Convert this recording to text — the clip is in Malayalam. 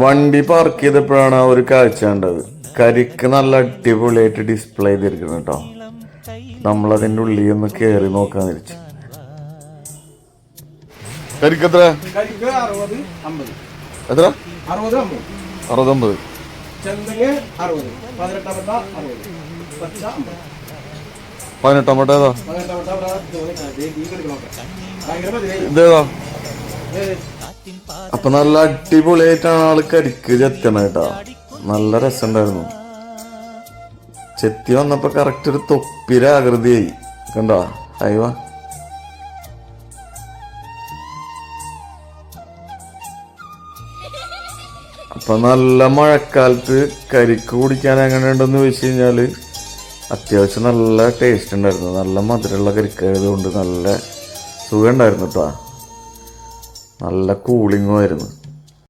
വണ്ടി പാർക്ക് ചെയ്തപ്പോഴാണ് ഒരു കാഴ്ച കണ്ടത്. കരിക്ക് നല്ല അടിപൊളിയായിട്ട് ഡിസ്പ്ലേ ചെയ്തിരിക്കണം കേട്ടോ. നമ്മളതിൻ്റെ ഉള്ളിൽ ഒന്ന് കയറി നോക്കാൻ തിരിച്ചു. കരിക്ക് എത്ര? എത്ര? 60-50. പതിനെട്ടാം പട്ട ഏതാ? ഇതേതാ? അപ്പൊ നല്ല അടിപൊളിയായിട്ടാണ് ആള് കരിക്ക് ചെത്തണ കേട്ടാ. നല്ല രസമുണ്ടായിരുന്നു. ചെത്തി വന്നപ്പോ കറക്റ്റ് ഒരു തൊപ്പിര ആകൃതിയായി കണ്ടോ. അയവാ അപ്പൊ നല്ല മഴക്കാലത്ത് കരിക്ക് കുടിക്കാൻ എങ്ങനെ ഉണ്ടെന്ന് ചോദിച്ചു കഴിഞ്ഞാല് അത്യാവശ്യം നല്ല ടേസ്റ്റ് ഉണ്ടായിരുന്നു. നല്ല മധുരമുള്ള കരിക്കായതുകൊണ്ട് നല്ല സുഖം ഉണ്ടായിരുന്നു കേട്ടോ. നല്ല കൂളിങ്ങും ആയിരുന്നു.